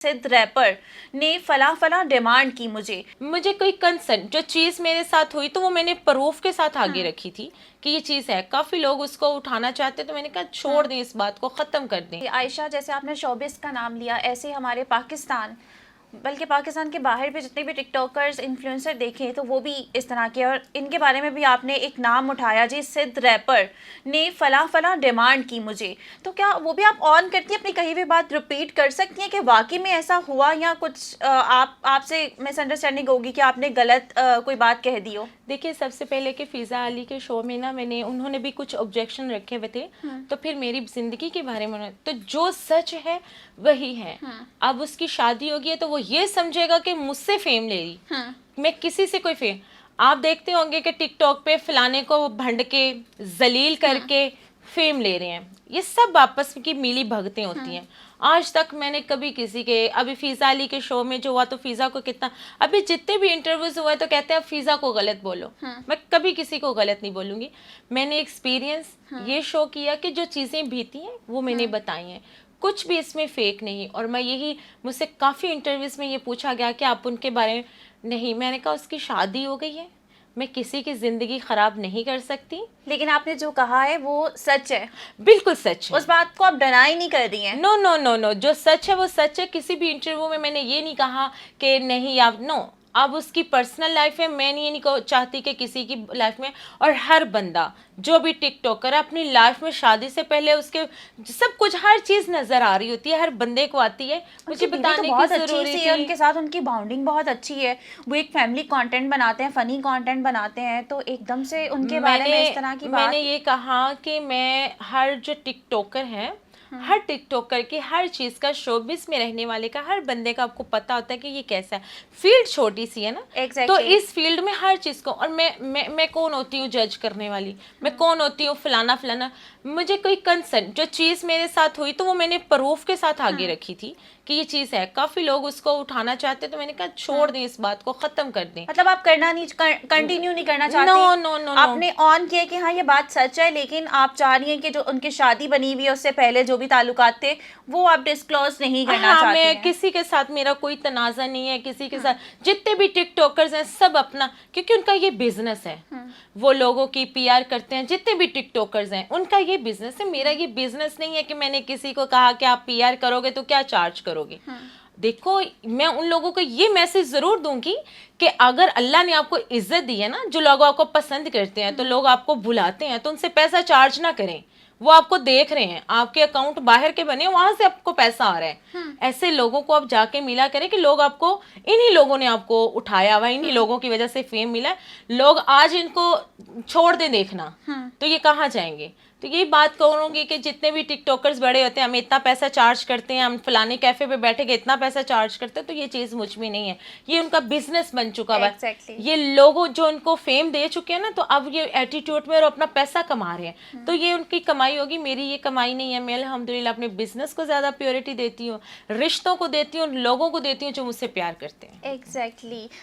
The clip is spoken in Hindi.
सिद्ध रैपर ने फला फला डिमांड की मुझे कोई कंसर्न जो चीज़ मेरे साथ हुई तो वो मैंने प्रूफ के साथ आगे रखी थी कि ये चीज़ है। काफ़ी लोग उसको उठाना चाहते तो मैंने कहा छोड़ दें, इस बात को ख़त्म कर दें। आयशा, जैसे आपने शोबिस का नाम लिया, ऐसे ही हमारे पाकिस्तान बल्कि पाकिस्तान के बाहर भी जितने भी टिकटॉकर्स इन्फ्लुएंसर देखे तो वो भी इस तरह के, और इनके बारे में भी आपने एक नाम उठाया जी, सिद्ध रैपर ने फला फला डिमांड की मुझे। तो क्या वो भी आप ऑन करती हैं, अपनी कही हुई बात रिपीट कर सकती हैं कि वाकई में ऐसा हुआ, या कुछ आपसे मिसअंडरस्टैंडिंग होगी कि आपने गलत कोई बात कह दी हो? देखिए, सबसे पहले कि फ़िज़ा अली के शो में ना उन्होंने भी कुछ ऑब्जेक्शन रखे हुए थे, तो फिर मेरी ज़िंदगी के बारे में तो जो सच है वही है। अब उसकी शादी होगी है तो वो ये समझेगा कि मुझसे फेम ले रही, मैं किसी से कोई फेम। आप देखते होंगे कि टिकटॉक पे फलाने को भंड के जलील करके फेम ले रहे हैं, ये सब आपस की मिली भगतें होती हैं। आज तक मैंने कभी किसी के, अभी फ़िज़ा अली के शो में जो हुआ तो फ़िज़ा को कितना, अभी जितने भी इंटरव्यूज हुए तो कहते हैं अब फ़िज़ा को गलत बोलो। मैं कभी किसी को गलत नहीं बोलूँगी। मैंने एक्सपीरियंस ये शो किया कि जो चीज़ें बीती हैं वो मैंने बताई हैं, कुछ भी इसमें फेक नहीं। और मैं यही, मुझसे काफ़ी इंटरव्यूज में ये पूछा गया कि आप उनके बारे में नहीं, मैंने कहा उसकी शादी हो गई है, मैं किसी की ज़िंदगी ख़राब नहीं कर सकती। लेकिन आपने जो कहा है वो सच है, बिल्कुल सच है, उस बात को आप डिनाई नहीं कर रही हैं। नो नो नो नो, जो सच है वो सच है। किसी भी इंटरव्यू में मैंने ये नहीं कहा कि नहीं आप, नो। अब उसकी पर्सनल लाइफ है, मैं ये नहीं चाहती कि किसी की लाइफ में। और हर बंदा जो भी टिकटॉकर है अपनी लाइफ में शादी से पहले उसके सब कुछ, हर चीज़ नज़र आ रही होती है, हर बंदे को आती है। मुझे बताने की ज़रूरत है, उनके साथ उनकी बाउंडिंग बहुत अच्छी है, वो एक फैमिली कंटेंट बनाते हैं, फनी कंटेंट बनाते हैं, तो एकदम से उनके बारे में इस तरह की बात। मैंने ये कहा कि मैं हर जो टिकटॉकर है, हर टिकटॉकर की हर चीज़ का, शोबिस में रहने वाले का, हर बंदे का आपको पता होता है कि ये कैसा है। फील्ड छोटी सी है ना, तो इस फील्ड में हर चीज़ को, और मैं कौन होती हूँ जज करने वाली, मैं कौन होती हूँ फलाना फलाना। मुझे कोई कंसर्न, जो चीज़ मेरे साथ हुई तो वो मैंने प्रूफ के साथ आगे रखी थी कि ये चीज़ है। काफ़ी लोग उसको उठाना चाहते तो मैंने कहा छोड़ दें, इस बात को ख़त्म कर दें। मतलब आप करना नहीं, कंटिन्यू नहीं करना चाहती? नो नो नो, आपने ऑन किया कि हाँ ये बात सच है, लेकिन आप चाह रही हैं कि जो उनकी शादी बनी हुई है उससे पहले जो भी ताल्लुकात थे वो आप डिस्क्लोज नहीं करना चाहती मैं हैं। किसी के साथ, मेरा कोई तनाज़ा नहीं है किसी के साथ। जितने भी टिकटॉकर्स हैं सब अपना, क्योंकि उनका ये बिजनेस है, वो लोगों की पीआर करते हैं। जितने भी टिकटॉकर्स हैं उनका ये बिजनेस है, मेरा ये बिजनेस नहीं है कि मैंने किसी को कहा कि आप पीआर करोगे तो क्या चार्ज करोगे। देखो, मैं उन लोगों को ये मैसेज ज़रूर दूंगी कि अगर अल्लाह ने आपको इज्जत दी है ना, जो लोग आपको पसंद करते हैं, तो लोग आपको बुलाते हैं, तो उनसे पैसा चार्ज ना करें। वो आपको देख रहे हैं, आपके अकाउंट बाहर के बने, वहां से आपको पैसा आ रहा है। ऐसे लोगों को आप जाके मिला करें कि लोग आपको, इन्हीं लोगों ने आपको उठाया हुआ, इन्हीं लोगों की वजह से फेम मिला है। लोग आज इनको छोड़ दे देखना तो ये कहाँ जाएंगे। तो यही बात करूँगी कि जितने भी टिकटॉकर्स बड़े होते हैं, हम इतना पैसा चार्ज करते हैं, हम फलाने कैफे पे बैठे के इतना पैसा चार्ज करते हैं, तो ये चीज़ मुझ में नहीं है। ये उनका बिजनेस बन चुका है। ये लोगों जो उनको फेम दे चुके हैं ना, तो अब ये एटीट्यूड में और अपना पैसा कमा रहे हैं, तो ये उनकी कमाई होगी, मेरी ये कमाई नहीं है। मैं अल्हम्दुलिल्लाह अपने बिजनेस को ज़्यादा प्योरिटी देती हूँ, रिश्तों को देती हूँ, लोगों को देती हूँ जो मुझसे प्यार करते हैं। एग्जैक्टली।